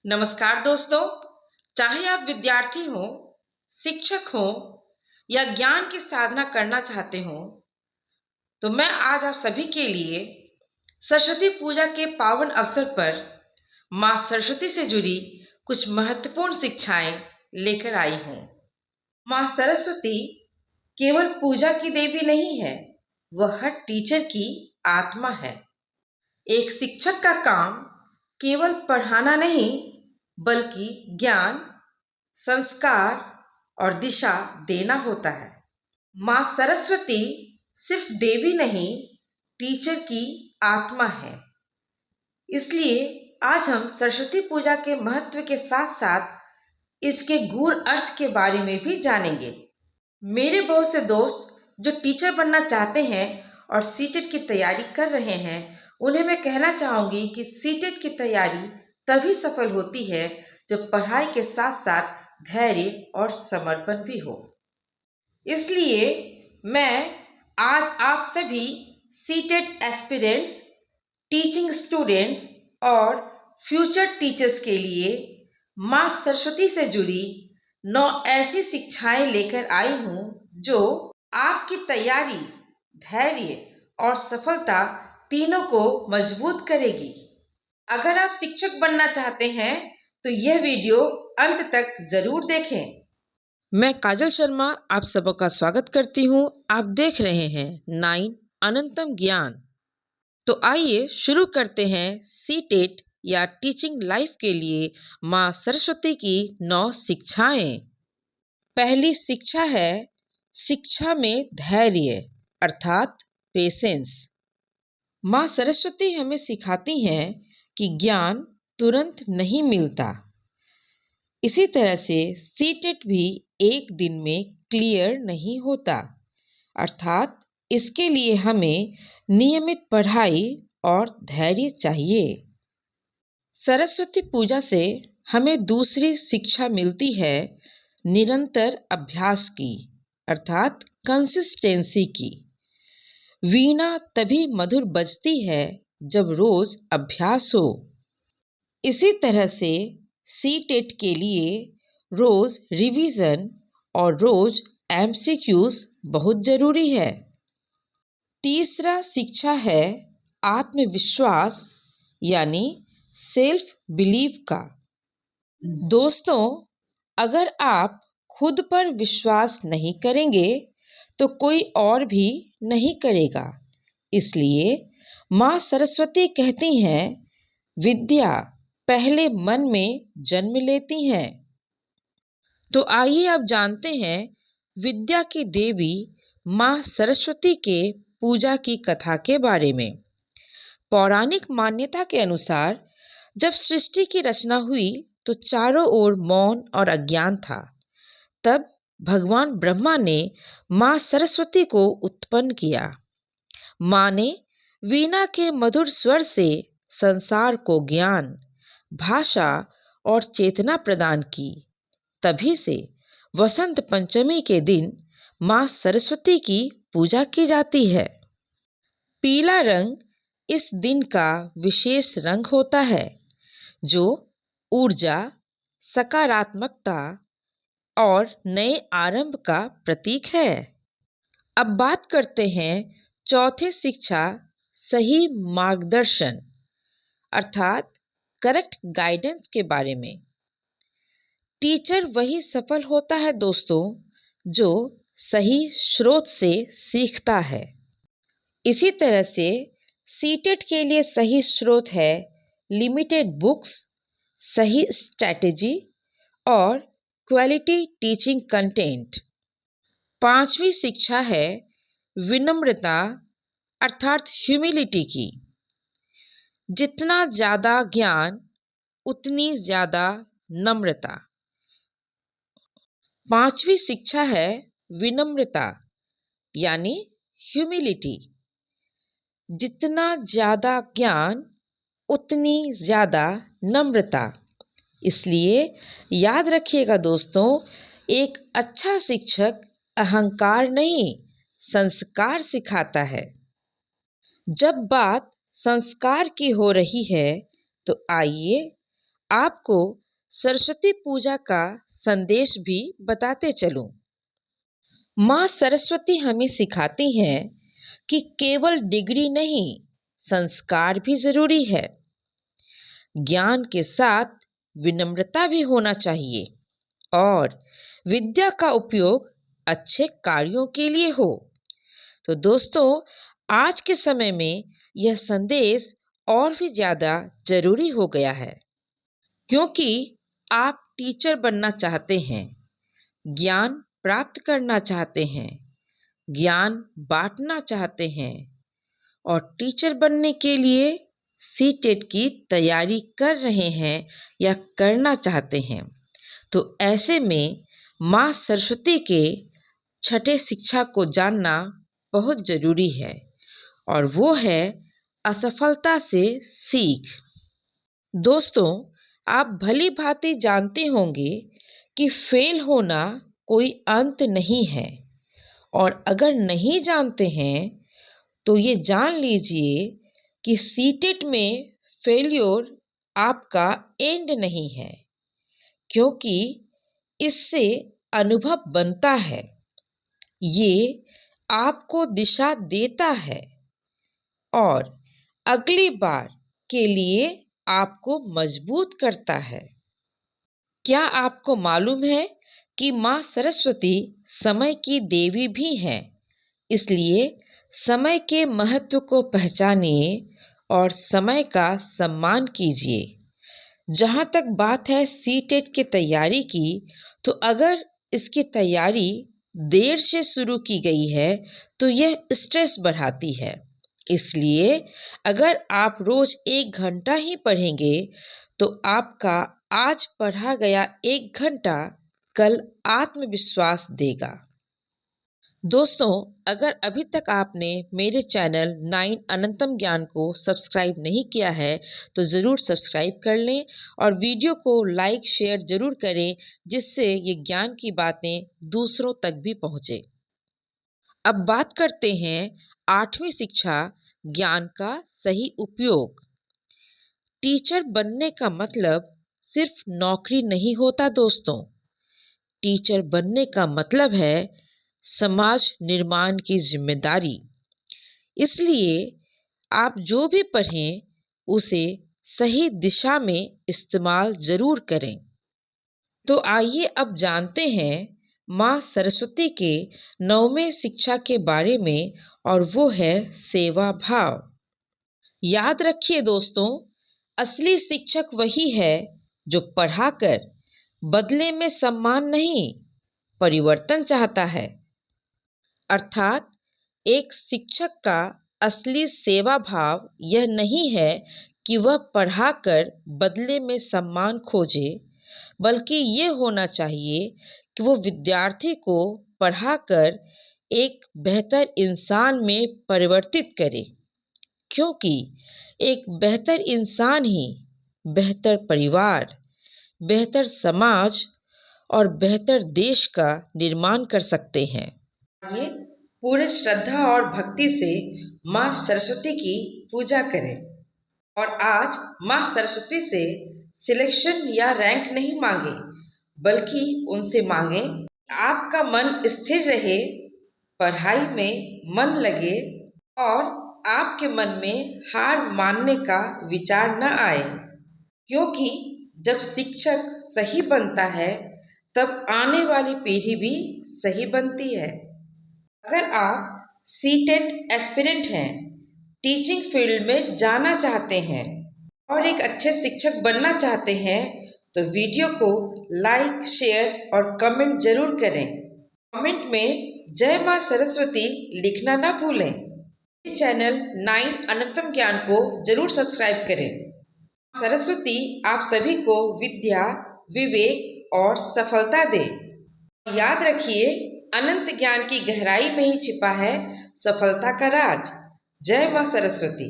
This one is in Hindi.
नमस्कार दोस्तों। चाहे आप विद्यार्थी हो, शिक्षक हो या ज्ञान की साधना करना चाहते हो, तो मैं आज आप सभी के लिए सरस्वती पूजा के पावन अवसर पर माँ सरस्वती से जुड़ी कुछ महत्वपूर्ण शिक्षाएं लेकर आई हूँ। माँ सरस्वती केवल पूजा की देवी नहीं है, वह हर टीचर की आत्मा है। एक शिक्षक का काम केवल पढ़ाना नहीं, बल्कि ज्ञान, संस्कार और दिशा देना होता है। माँ सरस्वती सिर्फ देवी नहीं, टीचर की आत्मा है। इसलिए आज हम सरस्वती पूजा के महत्व के साथ साथ इसके गूढ़ अर्थ के बारे में भी जानेंगे। मेरे बहुत से दोस्त जो टीचर बनना चाहते हैं और सीटेट की तैयारी कर रहे हैं, उन्हें मैं कहना चाहूंगी कि सीटेट की तैयारी तभी सफल होती है जब पढ़ाई के साथ साथ धैर्य और समर्पण भी हो। इसलिए मैं आज आप सभी सीटेट एस्पिरेंट्स, टीचिंग स्टूडेंट्स और फ्यूचर टीचर्स के लिए माँ सरस्वती से जुड़ी 9 ऐसी शिक्षाएं लेकर आई हूँ जो आपकी तैयारी, धैर्य और सफलता तीनों को मजबूत करेगी। अगर आप शिक्षक बनना चाहते हैं तो यह वीडियो अंत तक जरूर देखें। मैं काजल शर्मा आप सबका स्वागत करती हूँ। आप देख रहे हैं 9 अनंतम ज्ञान। तो आइए शुरू करते हैं सीटेट या टीचिंग लाइफ के लिए माँ सरस्वती की 9 शिक्षाएं। पहली शिक्षा है शिक्षा में धैर्य अर्थात पेशेंस। माँ सरस्वती हमें सिखाती हैं कि ज्ञान तुरंत नहीं मिलता। इसी तरह से सीटेट भी एक दिन में क्लियर नहीं होता, अर्थात इसके लिए हमें नियमित पढ़ाई और धैर्य चाहिए। सरस्वती पूजा से हमें दूसरी शिक्षा मिलती है निरंतर अभ्यास की, अर्थात कंसिस्टेंसी की। वीणा तभी मधुर बजती है जब रोज अभ्यास हो। इसी तरह से सीटेट के लिए रोज रिवीजन और रोज एमसीक्यूज बहुत जरूरी है। तीसरा शिक्षा है आत्मविश्वास यानी सेल्फ बिलीव का। दोस्तों, अगर आप खुद पर विश्वास नहीं करेंगे तो कोई और भी नहीं करेगा। इसलिए माँ सरस्वती कहती हैं, विद्या पहले मन में जन्म लेती हैं। तो आइए अब जानते हैं विद्या की देवी माँ सरस्वती के पूजा की कथा के बारे में। पौराणिक मान्यता के अनुसार जब सृष्टि की रचना हुई तो चारों ओर मौन और अज्ञान था। तब भगवान ब्रह्मा ने माँ सरस्वती को उत्पन्न किया। माँ ने वीणा के मधुर स्वर से संसार को ज्ञान, भाषा और चेतना प्रदान की। तभी से वसंत पंचमी के दिन माँ सरस्वती की पूजा की जाती है। पीला रंग इस दिन का विशेष रंग होता है जो ऊर्जा, सकारात्मकता और नए आरंभ का प्रतीक है। अब बात करते हैं चौथे शिक्षा सही मार्गदर्शन अर्थात करेक्ट गाइडेंस के बारे में। टीचर वही सफल होता है दोस्तों जो सही स्रोत से सीखता है। इसी तरह से सीटेट के लिए सही स्रोत है लिमिटेड बुक्स, सही स्ट्रैटेजी और क्वालिटी टीचिंग कंटेंट। पांचवी शिक्षा है विनम्रता अर्थात ह्यूमिलिटी की। जितना ज्यादा ज्ञान उतनी ज्यादा नम्रता। पांचवी शिक्षा है विनम्रता यानी ह्यूमिलिटी। जितना ज्यादा ज्ञान उतनी ज्यादा नम्रता। इसलिए याद रखिएगा दोस्तों, एक अच्छा शिक्षक अहंकार नहीं, संस्कार सिखाता है। जब बात संस्कार की हो रही है तो आइए आपको सरस्वती पूजा का संदेश भी बताते चलूं। माँ सरस्वती हमें सिखाती हैं कि केवल डिग्री नहीं, संस्कार भी जरूरी है। ज्ञान के साथ विनम्रता भी होना चाहिए और विद्या का उपयोग अच्छे कार्यों के लिए हो। तो दोस्तों, आज के समय में यह संदेश और भी ज़्यादा जरूरी हो गया है, क्योंकि आप टीचर बनना चाहते हैं, ज्ञान प्राप्त करना चाहते हैं, ज्ञान बांटना चाहते हैं और टीचर बनने के लिए सीटेट की तैयारी कर रहे हैं या करना चाहते हैं। तो ऐसे में माँ सरस्वती के छठे शिक्षा को जानना बहुत जरूरी है और वो है असफलता से सीख। दोस्तों, आप भली भांति जानते होंगे कि फेल होना कोई अंत नहीं है, और अगर नहीं जानते हैं तो ये जान लीजिए कि सीटेट में फेल्योर आपका एंड नहीं है, क्योंकि इससे अनुभव बनता है, ये आपको दिशा देता है और अगली बार के लिए आपको मजबूत करता है। क्या आपको मालूम है कि माँ सरस्वती समय की देवी भी हैं? इसलिए समय के महत्व को पहचानिए और समय का सम्मान कीजिए। जहाँ तक बात है सीटेट की तैयारी की, तो अगर इसकी तैयारी देर से शुरू की गई है तो यह स्ट्रेस बढ़ाती है। इसलिए अगर आप रोज 1 घंटा ही पढ़ेंगे तो आपका आज पढ़ा गया 1 घंटा कल आत्मविश्वास देगा। दोस्तों, अगर अभी तक आपने मेरे चैनल 9 अनंतम ज्ञान को सब्सक्राइब नहीं किया है तो ज़रूर सब्सक्राइब कर लें और वीडियो को लाइक शेयर ज़रूर करें, जिससे ये ज्ञान की बातें दूसरों तक भी पहुँचे। अब बात करते हैं 8वीं शिक्षा, ज्ञान का सही उपयोग। टीचर बनने का मतलब सिर्फ नौकरी नहीं होता दोस्तों। टीचर बनने का मतलब है समाज निर्माण की जिम्मेदारी। इसलिए आप जो भी पढ़ें उसे सही दिशा में इस्तेमाल जरूर करें। तो आइए अब जानते हैं माँ सरस्वती के 9वें शिक्षा के बारे में, और वो है सेवा भाव। याद रखिए दोस्तों, असली शिक्षक वही है जो पढ़ाकर बदले में सम्मान नहीं, परिवर्तन चाहता है। अर्थात एक शिक्षक का असली सेवा भाव यह नहीं है कि वह पढ़ाकर बदले में सम्मान खोजे, बल्कि ये होना चाहिए कि वो विद्यार्थी को पढ़ाकर एक बेहतर इंसान में परिवर्तित करे, क्योंकि एक बेहतर इंसान ही बेहतर परिवार, बेहतर समाज और बेहतर देश का निर्माण कर सकते हैं। आइए पूरे श्रद्धा और भक्ति से माँ सरस्वती की पूजा करें और आज माँ सरस्वती से सिलेक्शन या रैंक नहीं मांगे, बल्कि उनसे मांगे आपका मन स्थिर रहे, पढ़ाई में मन लगे और आपके मन में हार मानने का विचार न आए। क्योंकि जब शिक्षक सही बनता है तब आने वाली पीढ़ी भी सही बनती है। अगर आप सीटेट एस्पिरेंट हैं, टीचिंग फील्ड में जाना चाहते हैं और एक अच्छे शिक्षक बनना चाहते हैं, तो वीडियो को लाइक शेयर और कमेंट जरूर करें। कमेंट में जय माँ सरस्वती लिखना ना भूलें। चैनल 9 अनंतम ज्ञान को जरूर सब्सक्राइब करें। सरस्वती आप सभी को विद्या, विवेक और सफलता दे। याद रखिए, अनंत ज्ञान की गहराई में ही छिपा है सफलता का राज। जय माँ सरस्वती।